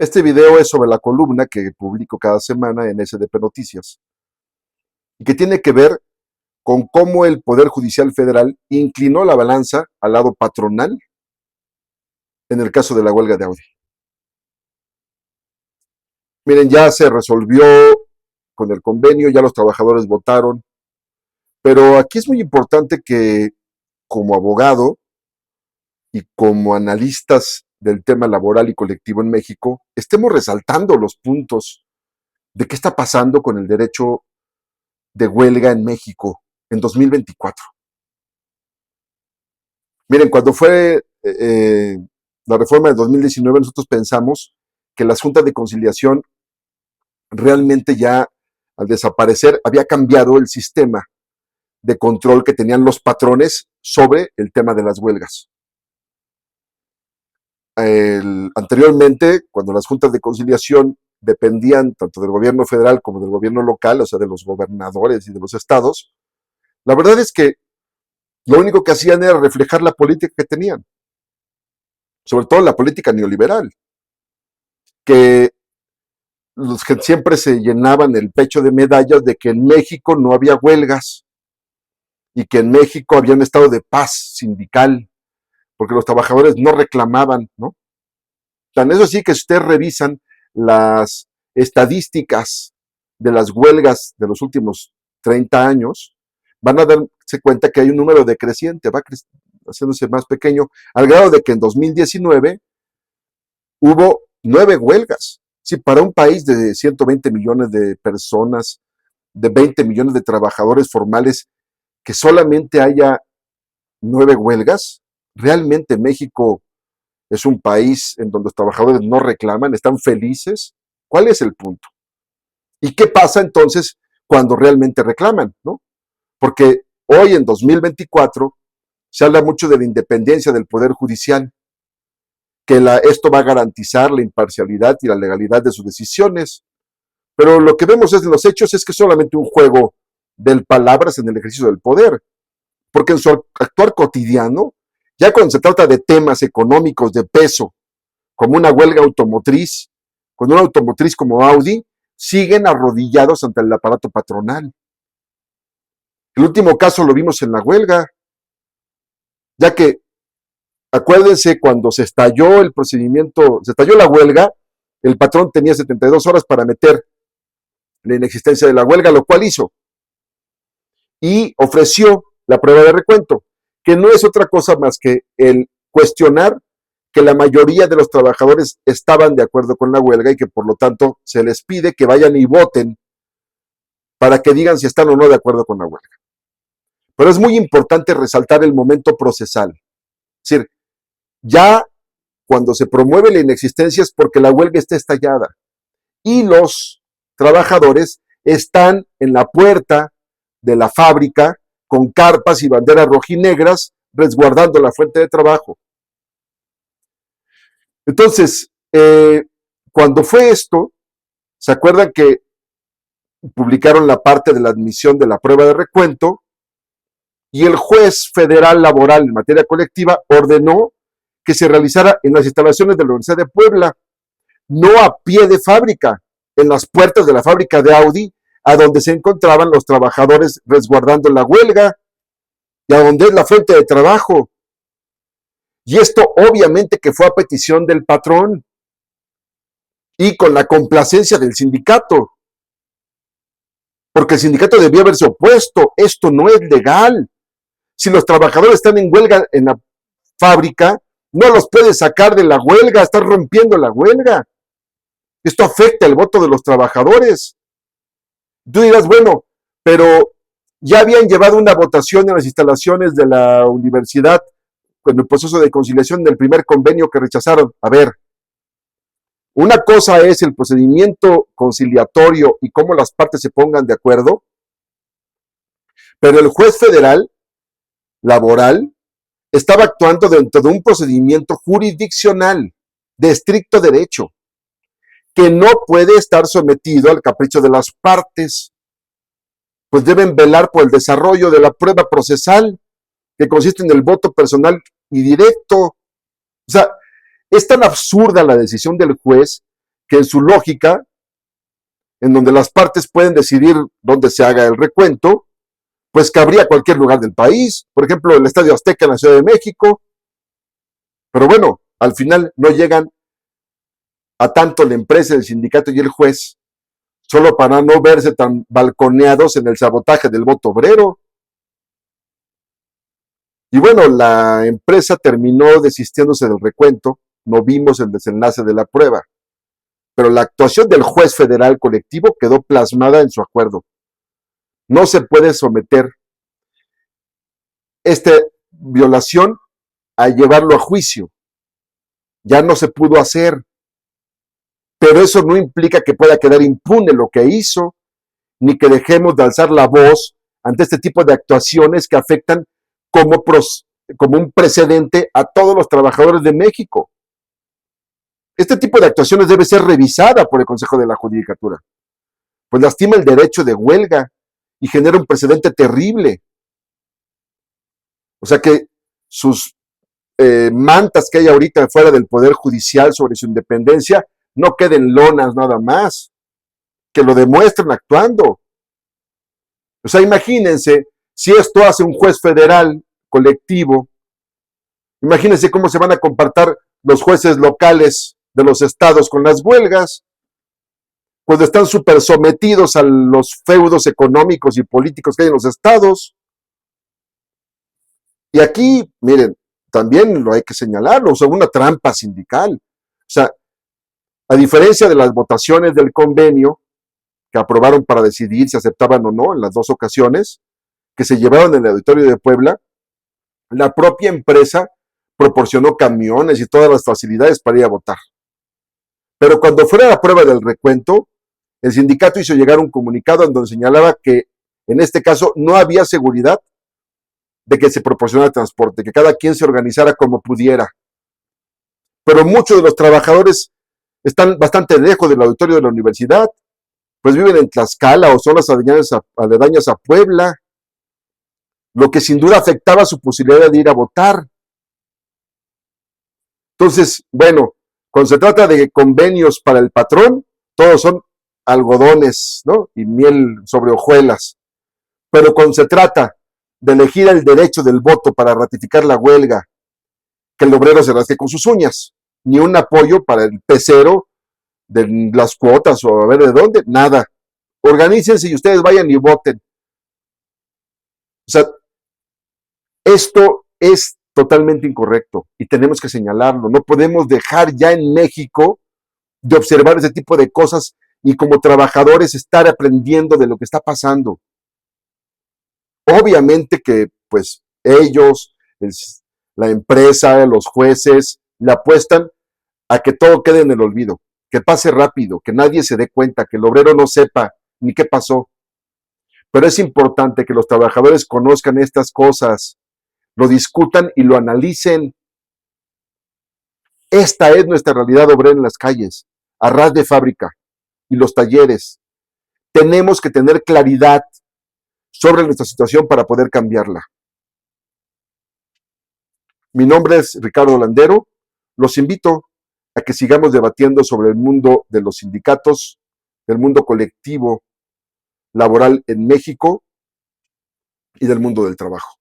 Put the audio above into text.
Este video es sobre la columna que publico cada semana en SDP Noticias y que tiene que ver con cómo el Poder Judicial Federal inclinó la balanza al lado patronal en el caso de la huelga de Audi. Miren, ya se resolvió con el convenio, ya los trabajadores votaron, pero aquí es muy importante que como abogado y como analistas del tema laboral y colectivo en México, estemos resaltando los puntos de qué está pasando con el derecho de huelga en México en 2024. Miren, cuando fue la reforma de 2019, nosotros pensamos que las juntas de conciliación realmente ya, al desaparecer, había cambiado el sistema de control que tenían los patrones sobre el tema de las huelgas. Anteriormente, cuando las juntas de conciliación dependían tanto del gobierno federal como del gobierno local, o sea, de los gobernadores y de los estados, la verdad es que lo único que hacían era reflejar la política que tenían, sobre todo la política neoliberal, que los que siempre se llenaban el pecho de medallas de que en México no había huelgas y que en México había un estado de paz sindical, porque los trabajadores no reclamaban, ¿no? Tan es así que si ustedes revisan las estadísticas de las huelgas de los últimos 30 años, van a darse cuenta que hay un número decreciente, va haciéndose más pequeño, al grado de que en 2019 hubo 9 huelgas. Sí, para un país de 120 millones de personas, de 20 millones de trabajadores formales, que solamente haya 9 huelgas, realmente México es un país en donde los trabajadores no reclaman, están felices. ¿Cuál es el punto? ¿Y qué pasa entonces cuando realmente reclaman, ¿no? Porque hoy en 2024 se habla mucho de la independencia del Poder Judicial, que esto va a garantizar la imparcialidad y la legalidad de sus decisiones. Pero lo que vemos en los hechos es que es solamente un juego de palabras en el ejercicio del poder, porque en su actuar cotidiano, ya cuando se trata de temas económicos de peso, como una huelga automotriz, con una automotriz como Audi, siguen arrodillados ante el aparato patronal. El último caso lo vimos en la huelga, ya que, acuérdense, cuando se estalló el procedimiento, se estalló la huelga, el patrón tenía 72 horas para meter la inexistencia de la huelga, lo cual hizo, y ofreció la prueba de recuento, que no es otra cosa más que el cuestionar que la mayoría de los trabajadores estaban de acuerdo con la huelga y que por lo tanto se les pide que vayan y voten para que digan si están o no de acuerdo con la huelga. Pero es muy importante resaltar el momento procesal. Es decir, ya cuando se promueve la inexistencia es porque la huelga está estallada y los trabajadores están en la puerta de la fábrica con carpas y banderas rojinegras resguardando la fuente de trabajo. Entonces, cuando fue esto, ¿se acuerdan que publicaron la parte de la admisión de la prueba de recuento? Y el juez federal laboral en materia colectiva ordenó que se realizara en las instalaciones de la Universidad de Puebla, no a pie de fábrica, en las puertas de la fábrica de Audi, a donde se encontraban los trabajadores resguardando la huelga y a donde es la fuente de trabajo. Y esto obviamente que fue a petición del patrón y con la complacencia del sindicato, porque el sindicato debió haberse opuesto. Esto no es legal. Si los trabajadores están en huelga en la fábrica, no los puedes sacar de la huelga, estás rompiendo la huelga. Esto afecta el voto de los trabajadores. Tú dirás, bueno, pero ya habían llevado una votación en las instalaciones de la universidad con el proceso de conciliación del primer convenio que rechazaron. A ver, una cosa es el procedimiento conciliatorio y cómo las partes se pongan de acuerdo, pero el juez federal laboral estaba actuando dentro de un procedimiento jurisdiccional de estricto derecho, que no puede estar sometido al capricho de las partes, pues deben velar por el desarrollo de la prueba procesal, que consiste en el voto personal y directo. O sea, es tan absurda la decisión del juez que en su lógica, en donde las partes pueden decidir dónde se haga el recuento, pues cabría cualquier lugar del país, por ejemplo, el Estadio Azteca en la Ciudad de México, pero bueno, al final no llegan a tanto la empresa, el sindicato y el juez, solo para no verse tan balconeados en el sabotaje del voto obrero. Y bueno, la empresa terminó desistiéndose del recuento, no vimos el desenlace de la prueba, pero la actuación del juez federal colectivo quedó plasmada en su acuerdo. No se puede someter esta violación a llevarlo a juicio. Ya no se pudo hacer, pero eso no implica que pueda quedar impune lo que hizo, ni que dejemos de alzar la voz ante este tipo de actuaciones que afectan como un precedente a todos los trabajadores de México. Este tipo de actuaciones debe ser revisada por el Consejo de la Judicatura, pues lastima el derecho de huelga y genera un precedente terrible. O sea que sus mantas que hay ahorita fuera del Poder Judicial sobre su independencia no queden lonas nada más, que lo demuestren actuando. O sea, imagínense, si esto hace un juez federal colectivo, imagínense cómo se van a comportar los jueces locales de los estados con las huelgas, pues están súper sometidos a los feudos económicos y políticos que hay en los estados. Y aquí, miren, también lo hay que señalarlo, o sea, una trampa sindical. O sea, a diferencia de las votaciones del convenio que aprobaron para decidir si aceptaban o no en las dos ocasiones, que se llevaron en el auditorio de Puebla, la propia empresa proporcionó camiones y todas las facilidades para ir a votar. Pero cuando fuera la prueba del recuento, el sindicato hizo llegar un comunicado en donde señalaba que en este caso no había seguridad de que se proporcionara transporte, que cada quien se organizara como pudiera. Pero muchos de los trabajadores están bastante lejos del auditorio de la universidad, pues viven en Tlaxcala o zonas aledañas a Puebla, lo que sin duda afectaba su posibilidad de ir a votar. Entonces, bueno, cuando se trata de convenios para el patrón, todos son algodones, ¿no? Y miel sobre hojuelas. Pero cuando se trata de elegir el derecho del voto para ratificar la huelga, que el obrero se rasque con sus uñas, ni un apoyo para el pecero de las cuotas o a ver de dónde, nada. Organícense y ustedes vayan y voten. O sea, esto es totalmente incorrecto y tenemos que señalarlo. No podemos dejar ya en México de observar ese tipo de cosas y como trabajadores estar aprendiendo de lo que está pasando. Obviamente que pues ellos, la empresa, los jueces, le apuestan a que todo quede en el olvido, que pase rápido, que nadie se dé cuenta, que el obrero no sepa ni qué pasó. Pero es importante que los trabajadores conozcan estas cosas, lo discutan y lo analicen. Esta es nuestra realidad obrera en las calles, a ras de fábrica y los talleres. Tenemos que tener claridad sobre nuestra situación para poder cambiarla. Mi nombre es Ricardo Landero. Los invito a que sigamos debatiendo sobre el mundo de los sindicatos, el mundo colectivo laboral en México y del mundo del trabajo.